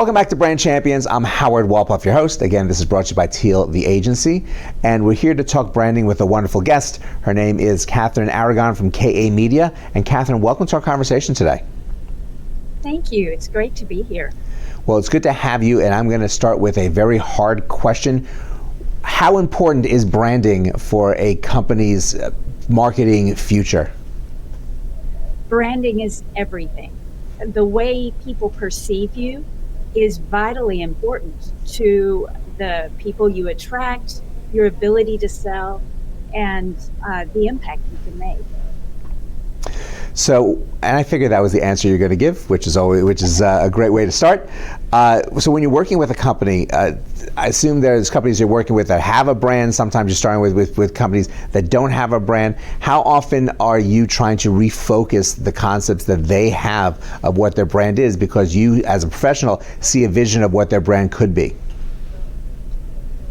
Welcome back to Brand Champions. I'm Howard Wolpoff, your host. Again, this is brought to you by Teal, the agency. And we're here to talk branding with a wonderful guest. Her name is Kathryn Aragon from KA Media. And Kathryn, welcome to our conversation today. Thank you. It's great to be here. Well, it's good to have you. And I'm going to start with a very hard question. How important is branding for a company's marketing future? Branding is everything. The way people perceive you is vitally important to the people you attract, your ability to sell, and the impact you can make. So, and I figured that was the answer you're going to give, which is a great way to start. So when you're working with a company, I assume there's companies you're working with that have a brand. Sometimes you're starting with companies that don't have a brand. How often are you trying to refocus the concepts that they have of what their brand is, because you, as a professional, see a vision of what their brand could be?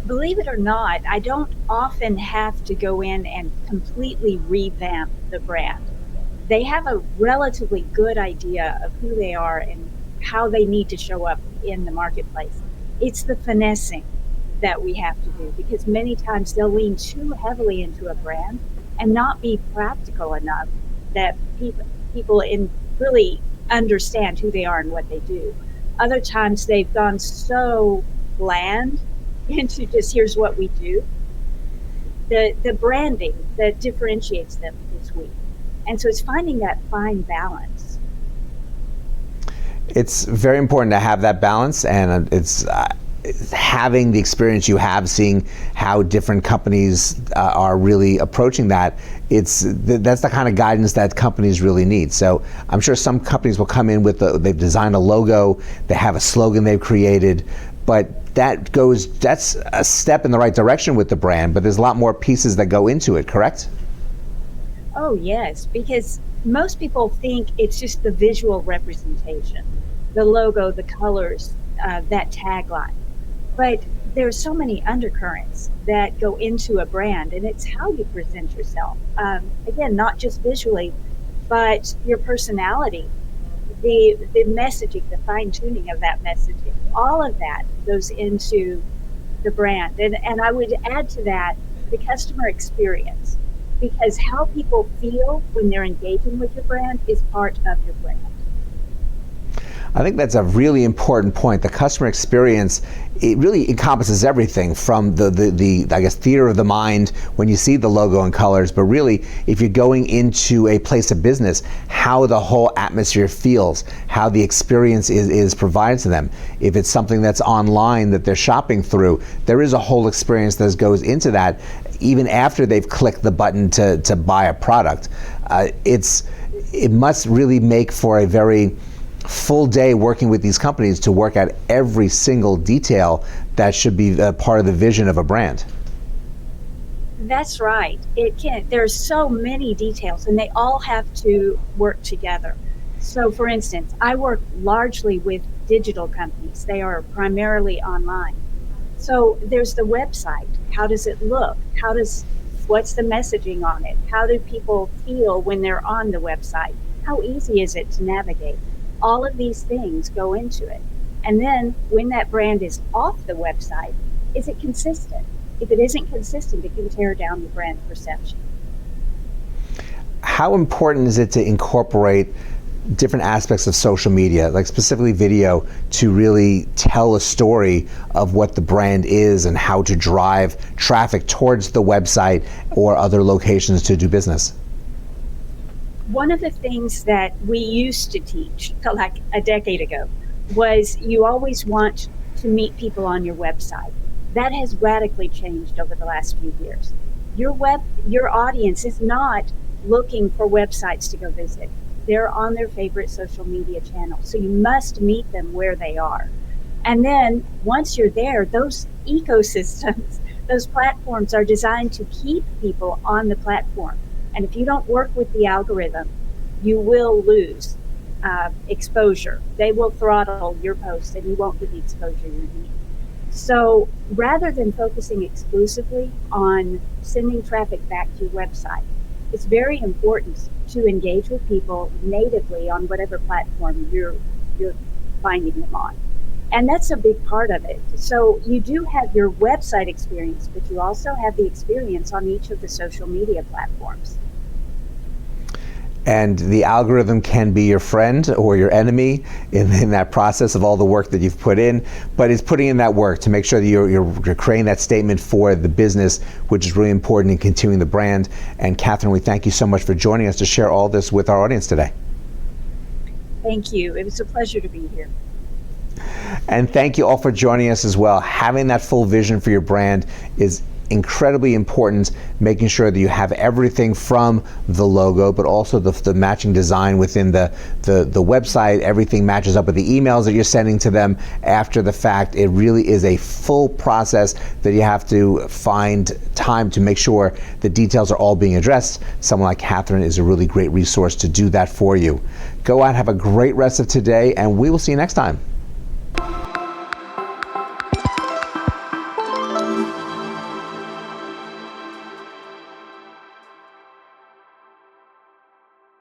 Believe it or not, I don't often have to go in and completely revamp the brand. They have a relatively good idea of who they are and how they need to show up in the marketplace. It's the finessing that we have to do, because many times they'll lean too heavily into a brand and not be practical enough that people really understand who they are and what they do. Other times they've gone so bland into just here's what we do. The branding that differentiates them is weak. And so it's finding that fine balance. It's very important to have that balance, and it's having the experience you have, seeing how different companies are really approaching that. That's the kind of guidance that companies really need. So I'm sure some companies will come in with they've designed a logo, they have a slogan they've created, but that's a step in the right direction with the brand, but there's a lot more pieces that go into it, correct? Oh, yes, because most people think it's just the visual representation, the logo, the colors, that tagline. But there's so many undercurrents that go into a brand, and it's how you present yourself. Again, not just visually, but your personality, the messaging, the fine-tuning of that messaging, all of that goes into the brand. And I would add to that the customer experience, because how people feel when they're engaging with your brand is part of your brand. I think that's a really important point. The customer experience, it really encompasses everything from the I guess, theater of the mind when you see the logo and colors, but really, if you're going into a place of business, how the whole atmosphere feels, how the experience is provided to them. If it's something that's online that they're shopping through, there is a whole experience that goes into that, even after they've clicked the button to buy a product. It must really make for a very full day working with these companies to work out every single detail that should be a part of the vision of a brand. That's right. There's so many details, and they all have to work together. So for instance, I work largely with digital companies. They are primarily online. So there's the website. How does it look? What's the messaging on it? How do people feel when they're on the website? How easy is it to navigate? All of these things go into it. And then when that brand is off the website, is it consistent? If it isn't consistent, it can tear down the brand perception. How important is it to incorporate different aspects of social media, like specifically video, to really tell a story of what the brand is and how to drive traffic towards the website or other locations to do business? One of the things that we used to teach, like a decade ago, was you always want to meet people on your website. That has radically changed over the last few years. Your audience is not looking for websites to go visit. They're on their favorite social media channels. So you must meet them where they are. And then once you're there, those ecosystems, those platforms are designed to keep people on the platform. And if you don't work with the algorithm, you will lose exposure. They will throttle your post and you won't get the exposure you need. So rather than focusing exclusively on sending traffic back to your website, it's very important to engage with people natively on whatever platform you're finding them on. And that's a big part of it. So you do have your website experience, but you also have the experience on each of the social media platforms. And the algorithm can be your friend or your enemy in that process of all the work that you've put in, but it's putting in that work to make sure that you're creating that statement for the business, which is really important in continuing the brand. And Kathryn, we thank you so much for joining us to share all this with our audience today. Thank you. It was a pleasure to be here. And thank you all for joining us as well. Having that full vision for your brand is incredibly important, making sure that you have everything from the logo, but also the matching design within the website. Everything matches up with the emails that you're sending to them after the fact. It really is a full process that you have to find time to make sure the details are all being addressed. Someone like Kathryn is a really great resource to do that for you. Go out, have a great rest of today, and we will see you next time.